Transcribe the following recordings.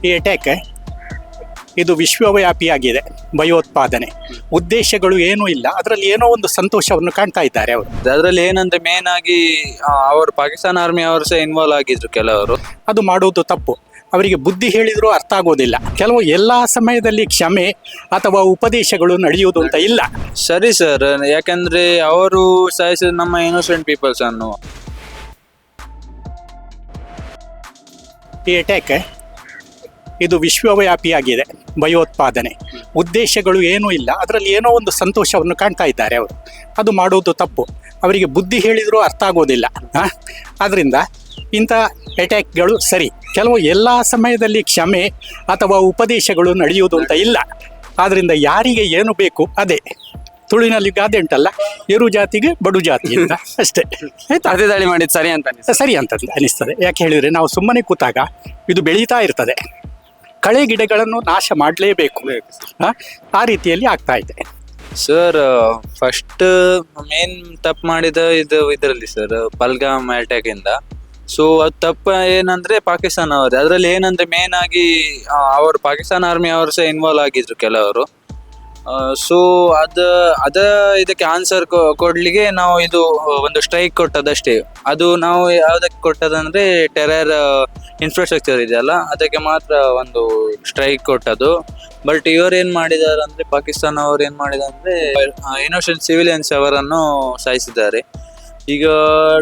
ಈ ಅಟ್ಯಾಕ್ ಇದು ವಿಶ್ವವ್ಯಾಪಿಯಾಗಿದೆ. ಭಯೋತ್ಪಾದನೆ ಉದ್ದೇಶಗಳು ಏನೂ ಇಲ್ಲ, ಅದರಲ್ಲಿ ಏನೋ ಒಂದು ಸಂತೋಷವನ್ನು ಕಾಣ್ತಾ ಇದ್ದಾರೆ ಅವರು. ಅದರಲ್ಲಿ ಏನಂದ್ರೆ ಮೇನ್ ಆಗಿ ಅವರು ಪಾಕಿಸ್ತಾನ ಆರ್ಮಿ ಅವರು ಸಹ ಇನ್ವಾಲ್ವ್ ಆಗಿದ್ರು ಕೆಲವರು. ಅದು ಮಾಡುವುದು ತಪ್ಪು. ಅವರಿಗೆ ಬುದ್ಧಿ ಹೇಳಿದರೂ ಅರ್ಥ ಆಗೋದಿಲ್ಲ. ಕೆಲವು ಎಲ್ಲ ಸಮಯದಲ್ಲಿ ಕ್ಷಮೆ ಅಥವಾ ಉಪದೇಶಗಳು ನಡೆಯುವುದು ಅಂತ ಇಲ್ಲ. ಸರಿ ಸರ್, ಯಾಕಂದ್ರೆ ಅವರು ಸಾಯಿಸಿದ ನಮ್ಮ ಇನ್ನೋಸೆಂಟ್ ಪೀಪಲ್ಸ್ ಅನ್ನು. ಈ ಅಟ್ಯಾಕ್ ಇದು ವಿಶ್ವವ್ಯಾಪಿಯಾಗಿದೆ. ಭಯೋತ್ಪಾದನೆ ಉದ್ದೇಶಗಳು ಏನೂ ಇಲ್ಲ, ಅದರಲ್ಲಿ ಏನೋ ಒಂದು ಸಂತೋಷವನ್ನು ಕಾಣ್ತಾ ಇದ್ದಾರೆ ಅವರು. ಅದು ಮಾಡುವುದು ತಪ್ಪು. ಅವರಿಗೆ ಬುದ್ಧಿ ಹೇಳಿದರೂ ಅರ್ಥ ಆಗೋದಿಲ್ಲ. ಆದ್ದರಿಂದ ಇಂಥ ಅಟ್ಯಾಕ್ಗಳು ಸರಿ. ಕೆಲವು ಎಲ್ಲ ಸಮಯದಲ್ಲಿ ಕ್ಷಮೆ ಅಥವಾ ಉಪದೇಶಗಳು ನಡೆಯುವುದು ಅಂತ ಇಲ್ಲ. ಆದ್ದರಿಂದ ಯಾರಿಗೆ ಏನು ಬೇಕು ಅದೇ. ತುಳುವಿನಲ್ಲಿ ಗಾದೆ ಉಂಟಲ್ಲ, ಎರು ಜಾತಿಗೆ ಬಡು ಜಾತಿ ಅಂತ ಅಷ್ಟೇ. ಆಯ್ತಾ? ಅದೇ ದಾಳಿ ಮಾಡಿದ್ದು ಸರಿ ಅಂತ ಸರಿ ಅಂತ ಅನಿಸ್ತದೆ. ಯಾಕೆ ಹೇಳಿದರೆ, ನಾವು ಸುಮ್ಮನೆ ಕೂತಾಗ ಇದು ಬೆಳೀತಾ ಇರ್ತದೆ. ಕಳೆ ಗಿಡಗಳನ್ನು ನಾಶ ಮಾಡಲೇಬೇಕು. ಆ ರೀತಿಯಲ್ಲಿ ಆಗ್ತಾ ಇದೆ. ಸರ್, ಫಸ್ಟ್ ಮೇನ್ ತಪ್ಪು ಮಾಡಿದ ಇದರಲ್ಲಿ ಸರ್ ಪಲ್ಗಾಮ್ ಅಟ್ಯಾಕ್ ಇಂದ. ಸೊ ಅದು ತಪ್ಪು ಏನಂದ್ರೆ ಪಾಕಿಸ್ತಾನ ಅವರೇ. ಅದರಲ್ಲಿ ಏನಂದ್ರೆ ಮೇನ್ ಆಗಿ ಅವರು ಪಾಕಿಸ್ತಾನ ಆರ್ಮಿ ಅವರು ಸಹ ಇನ್ವಾಲ್ವ್ ಆಗಿದ್ರು ಕೆಲವರು. ಸೊ ಇದಕ್ಕೆ ಆನ್ಸರ್ ಕೊಡ್ಲಿಕ್ಕೆ ನಾವು ಇದು ಒಂದು ಸ್ಟ್ರೈಕ್ ಕೊಟ್ಟದಷ್ಟೇ. ಅದು ನಾವು ಯಾವುದಕ್ಕೆ ಕೊಟ್ಟದಂದ್ರೆ ಟೆರರ್ ಇನ್ಫ್ರಾಸ್ಟ್ರಕ್ಚರ್ ಇದೆಯಲ್ಲ, ಅದಕ್ಕೆ ಮಾತ್ರ ಒಂದು ಸ್ಟ್ರೈಕ್ ಕೊಟ್ಟದು. ಬಟ್ ಇವರು ಏನ್ ಮಾಡಿದ್ದಾರೆ ಅಂದ್ರೆ, ಪಾಕಿಸ್ತಾನ ಅವ್ರು ಏನ್ ಮಾಡಿದ್ದಾರೆ ಅಂದ್ರೆ ಇನ್ನೋಸೆಂಟ್ ಸಿವಿಲಿಯನ್ಸ್ ಅವರನ್ನು ಸಾಯಿಸಿದ್ದಾರೆ. ಈಗ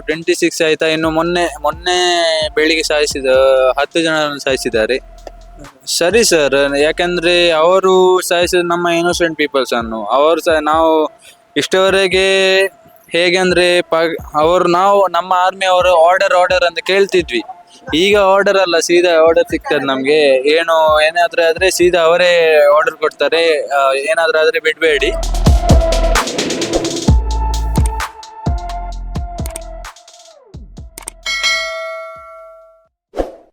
26 ಆಯ್ತಾ, ಇನ್ನು ಮೊನ್ನೆ ಬೆಳಿಗ್ಗೆ 10 ಜನರನ್ನು ಸಾಯಿಸಿದ್ದಾರೆ. ಸರಿ ಸರ್, ಯಾಕಂದ್ರೆ ಅವರು ಸಾಯಿಸಿದ ನಮ್ಮ ಇನ್ನೋಸೆಂಟ್ ಪೀಪಲ್ಸ್ ಅನ್ನು. ಅವರು ಸಹ ನಾವು ಇಷ್ಟವರೆಗೆ ಹೇಗೆ ಅಂದ್ರೆ ನಾವು ನಮ್ಮ ಆರ್ಮಿ ಅವರು ಆರ್ಡರ್ ಅಂತ ಕೇಳ್ತಿದ್ವಿ. ಈಗ ಆರ್ಡರ್ ಅಲ್ಲ, ಸೀದಾ ಆರ್ಡರ್ ಸಿಗ್ತದೆ ನಮ್ಗೆ. ಏನಾದ್ರೂ ಆದ್ರೆ ಸೀದಾ ಅವರೇ ಆರ್ಡರ್ ಕೊಡ್ತಾರೆ, ಏನಾದ್ರೂ ಆದ್ರೆ ಬಿಡ್ಬೇಡಿ.